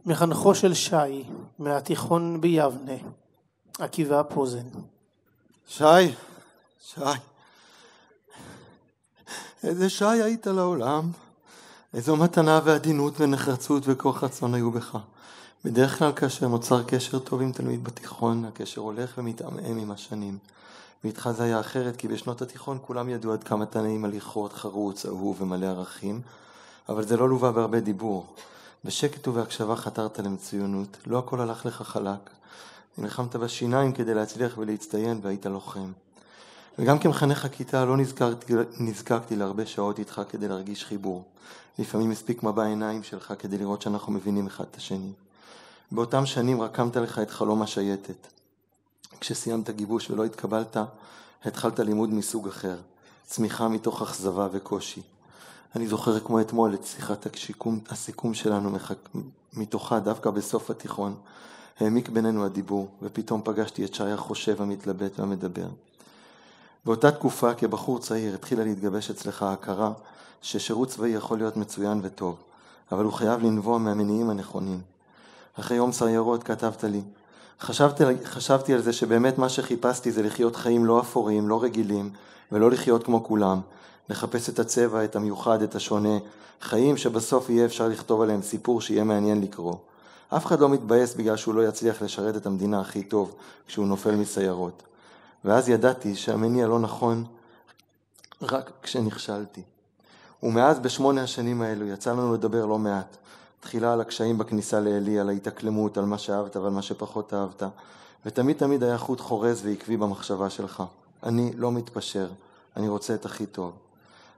מחנכו של שי מהתיכון ביבנה, עקיבא פוזן. שי, איזה שי היית לעולם, איזו מתנה ועדינות ונחרצות וכוח רצון היו בך. בדרך כלל כאשר נוצר קשר טוב עם תלמיד בתיכון, הקשר הולך ומתעמעם עם השנים. ואיתך זה היה אחרת, כי בשנות התיכון כולם ידעו עד כמה תנאים הליכות, חרוץ, אהוב ומלא ערכים, אבל זה לא לווה בהרבה דיבור. בשקט ובהקשבה חתרת למצוינות, לא הכל הלך לך חלק. נלחמת בשיניים כדי להצליח ולהצטיין והיית לוחם. וגם כמחנך הכיתה לא נזקקתי להרבה שעות איתך כדי להרגיש חיבור. לפעמים מספיק מבע העיניים שלך כדי לראות שאנחנו מבינים אחד את השני. באותם שנים רקמת לך את חלום השייטת. כשסיימת גיבוש ולא התקבלת, התחלת לימוד מסוג אחר. צמיחה מתוך אכזבה וקושי. אני זוכר כמו אתמול את שיחת הסיכום שלנו מתוכה דווקא בסוף התיכון. העמיק בינינו הדיבור, ופתאום פגשתי את שי החושב, המתלבט והמדבר. באותה תקופה, כבחור צעיר, התחילה להתגבש אצלך ההכרה ששירות צבאי יכול להיות מצוין וטוב, אבל הוא חייב לנבוע מהמניעים הנכונים. אחרי יום סיירות כתבת לי, חשבתי על זה שבאמת מה שחיפשתי זה לחיות חיים לא אפורים, לא רגילים, ולא לחיות כמו כולם, לחפש את הצבע, את המיוחד, את השונה, חיים שבסוף יהיה אפשר לכתוב עליהם סיפור שיהיה מעניין לקרוא. אף אחד לא מתבאס בגלל שהוא לא יצליח לשרת את המדינה הכי טוב כשהוא נופל מסיירות. ואז ידעתי שהמניע לא נכון רק כשנכשלתי. ומאז ב8 השנים האלו יצא לנו לדבר לא מעט. תחילה על הקשיים בכניסה לאלי, על ההתאקלמות, על מה שאהבת ועל מה שפחות אהבת. ותמיד היה חוט חורז ועקבי במחשבה שלך. אני לא מתפשר, אני רוצה את הכי טוב.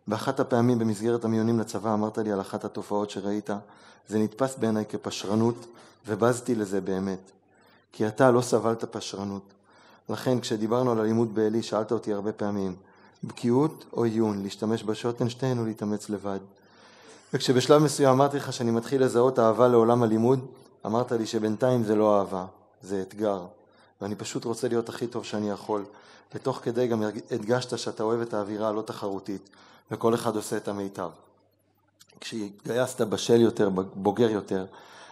באחת הפעמים במסגרת המיונים לצבא אמרת לי על אחת התופעות שראית, זה נתפס בעיניי כפשרנות, ובזתי לזה באמת. כי אתה לא סבלת פשרנות. לכן כשדיברנו על הלימוד באלי שאלת אותי הרבה פעמים, בקיאות או עיון, להשתמש בשוטנשטיין או להתאמץ לבד. וכשבשלב מסוים אמרתי לך שאני מתחיל לזהות אהבה לעולם הלימוד, אמרת לי שבינתיים זה לא אהבה, זה אתגר. ואני פשוט רוצה להיות הכי טוב שאני יכול. ותוך כדי גם הדגשת שאתה אוהב את האווירה הלא תחרותית, וכל אחד עושה את המיטב. כשהתגייסת בשל יותר, בוגר יותר,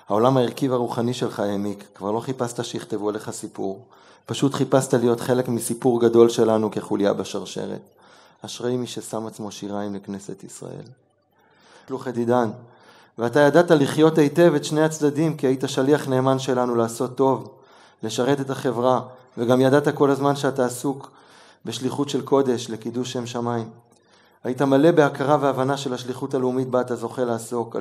העולם הערכי והרוחני שלך העמיק, כבר לא חיפשת שיכתבו עליך סיפור, פשוט חיפשת להיות חלק מסיפור גדול שלנו כחוליה בשרשרת. אשרי מי ששם עצמו שיריים לכנסת ישראל. שלוח את עידן, ואתה ידעת לחיות היטב את שני הצדדים, כי היית שליח נאמן שלנו לעשות טוב, לשרת את החברה, וגם ידעת כל הזמן שאתה עסוק בשליחות של קודש, לקידוש שם שמיים. היית מלא בהכרה והבנה של השליחות הלאומית בה אתה זוכה לעסוק.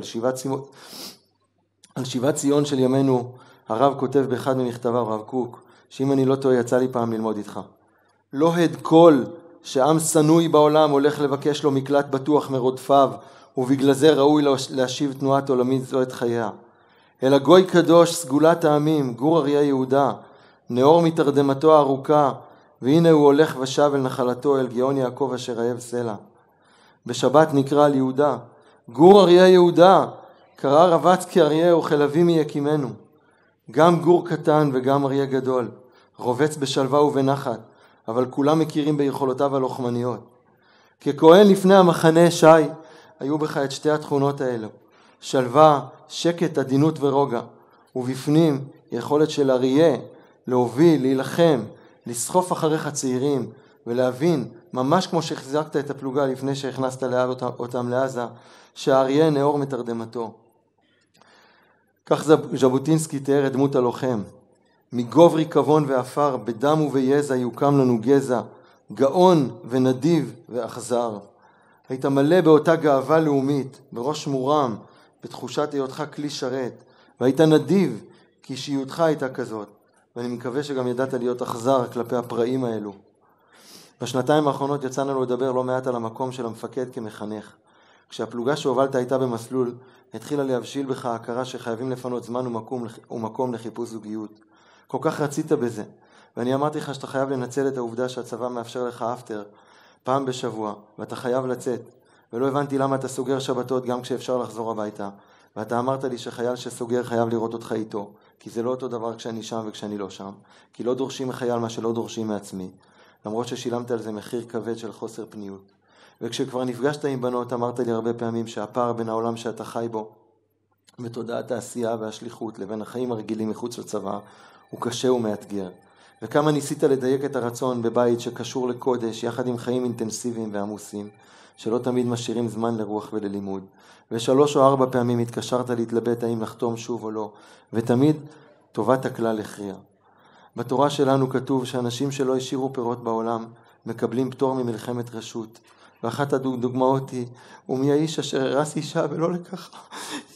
על שיבת ציון של ימינו, הרב כותב באחד ממכתביו, הרב קוק, שאם אני לא טועה יצא לי פעם ללמוד איתך. לא הד כל שעם סנוי בעולם הולך לבקש לו מקלט בטוח מרודפיו, ובגלל זה ראוי להשיב תנועת עולמית זו את חייה. אלא גוי קדוש, סגולת העמים, גור אריה יהודה, נאור מתרדמתו הארוכה, והנה הוא הולך ושב אל נחלתו, אל גאון יעקב אשר אהב סלע. בשבת נקרא על יהודה, גור אריה יהודה, קרא רבץ כאריה וכלבי מיקימנו. גם גור קטן וגם אריה גדול, רובץ בשלווה ובנחת, אבל כולם מכירים ביכולותיו הלוחמניות. ככהן לפני המחנה שי, היו בך את שתי התכונות האלו, שלווה, שקט, עדינות ורוגע, ובפנים יכולת של אריה להוביל, להילחם, לסחוף אחריך צעירים, ולהבין, ממש כמו שהחזקת את הפלוגה לפני שהכנסת אותם לעזה, שהאריה נאור מתרדמתו. כך ז'בוטינסקי תיאר את דמות הלוחם. מגוב ריקבון ואפר, בדם וביזע יוקם לנו גזע, גאון ונדיב ואכזר. היית מלא באותה גאווה לאומית, בראש מורם, בתחושת היותך כלי שרת, והיית נדיב, כי אישיותך הייתה כזאת, ואני מקווה שגם ידעת להיות אכזר כלפי הפראים האלו. בשנתיים האחרונות יצא לנו לדבר לא מעט על המקום של המפקד כמחנך. כשהפלוגה שהובלת הייתה במסלול, התחילה להבשיל בך ההכרה שחייבים לפנות זמן ומקום לחיפוש זוגיות. כל כך רצית בזה, ואני אמרתי לך שאתה חייב לנצל את העובדה שהצבא מאפשר לך אפטר פעם בשבוע, ואתה חייב לצאת, ולא הבנתי למה אתה סוגר שבתות גם כשאפשר לחזור הביתה, ואתה אמרת לי שחייל שסוגר חייב לראות אותך איתו, כי זה לא אותו דבר כשאני שם וכשאני לא שם, כי לא דורשים מחייל מה שלא דורשים מעצמי, למרות ששילמת על זה מחיר כבד של חוסר פניות. וכשכבר נפגשת עם בנות אמרת לי הרבה פעמים שהפער בין העולם שאתה חי בו בתודעת העשייה והשליחות לבין החיים הרגילים מחוץ לצבא הוא קשה ומאתגר. וכמה ניסית לדייק את הרצון בבית שקשור לקודש יחד עם חיים אינטנסיביים ועמוסים, שלא תמיד משאירים זמן לרוח וללימוד. 3 או 4 פעמים התקשרת להתלבט האם לחתום שוב או לא, ותמיד טובת הכלל הכריע. בתורה שלנו כתוב שאנשים שלא השאירו פירות בעולם מקבלים פטור ממלחמת רשות. ואחת הדוגמאות היא, ומי האיש אשר הרס אישה ולא לקחה,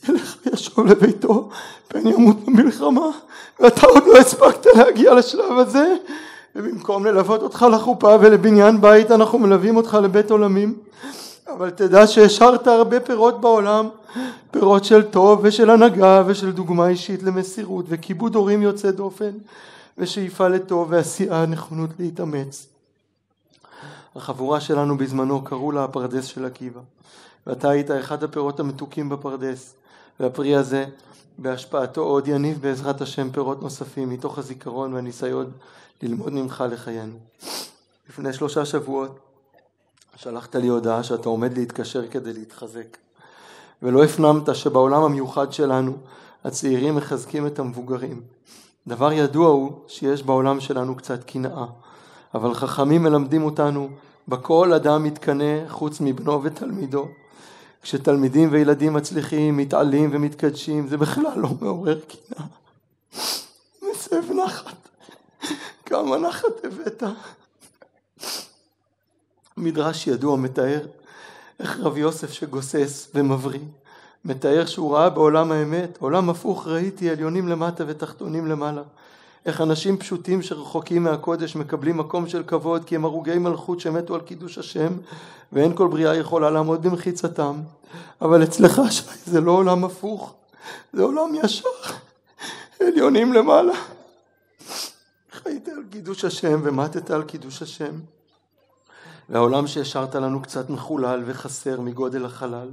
ילך וישוב לביתו, פן ימות במלחמה, ואתה עוד לא הספקת להגיע לשלב הזה, ובמקום ללוות אותך לחופה ולבניין בית, אנחנו מלווים אותך לבית עולמים. אבל תדע שהשארת הרבה פירות בעולם, פירות של טוב ושל הנהגה ושל דוגמה אישית למסירות וכיבוד הורים יוצא דופן, ושאיפה לטוב ועשייה נכונות להתאמץ. החבורה שלנו בזמנו קראו לה הפרדס של עקיבא, ואתה היית אחד הפירות המתוקים בפרדס, והפרי הזה בהשפעתו עוד יניב בעזרת השם פירות נוספים מתוך הזיכרון והניסיון ללמוד ממך לחיינו. לפני 3 שבועות שלחת לי הודעה שאתה עומד להתקשר כדי להתחזק, ולא הפנמת שבעולם המיוחד שלנו הצעירים מחזקים את המבוגרים. דבר ידוע הוא שיש בעולם שלנו קצת קנאה, אבל חכמים מלמדים אותנו בכל אדם מתקנא חוץ מבנו ותלמידו. כשתלמידים וילדים מצליחים, מתעלים ומתקדשים, זה בכלל לא מעורר קנאה. מסב נחת, כמה נחת הבאת. מדרש ידוע מתאר איך רב יוסף שגוסס ומבריא, מתאר שהוא ראה בעולם האמת, עולם הפוך ראיתי, עליונים למטה ותחתונים למעלה. איך אנשים פשוטים שרחוקים מהקודש מקבלים מקום של כבוד כי הם הרוגי מלכות שמתו על קידוש השם, ואין כל בריאה יכולה לעמוד במחיצתם. אבל אצלך שי זה לא עולם הפוך, זה עולם ישר, עליונים למעלה. חיית על קידוש השם ומתת על קידוש השם. והעולם שהשארת לנו קצת מחולל וחסר מגודל החלל,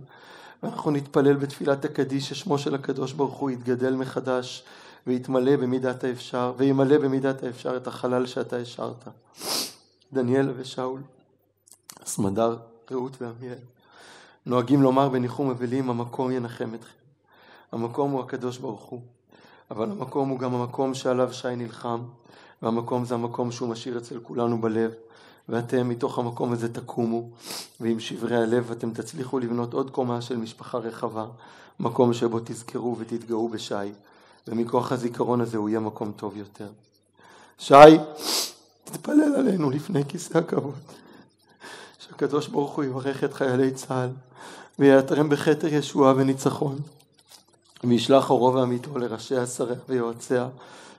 ואנחנו נתפלל בתפילת הקדיש ששמו של הקדוש ברוך הוא יתגדל מחדש ויתמלא במידת האפשר, וימלא במידת האפשר את החלל שאתה השארת. דניאל ושאול, סמדר, רעות ועמיאל, נוהגים לומר בניחום אבלים, המקום ינחם אתכם. המקום הוא הקדוש ברוך הוא, אבל המקום הוא גם המקום שעליו שי נלחם, והמקום זה המקום שהוא משאיר אצל כולנו בלב, ואתם מתוך המקום הזה תקומו, ועם שברי הלב אתם תצליחו לבנות עוד קומה של משפחה רחבה, מקום שבו תזכרו ותתגאו בשי, ומכוח הזיכרון הזה הוא יהיה מקום טוב יותר. שי, תתפלל עלינו לפני כיסא הכבוד, שהקדוש ברוך הוא יברך את חיילי צה"ל, ויעטרם בכתר ישועה וניצחון, וישלח אורו ואמיתו לראשי השריה ויועציה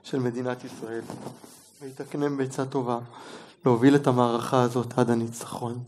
של מדינת ישראל, ויתקנם בעצה טובה להוביל את המערכה הזאת עד הניצחון.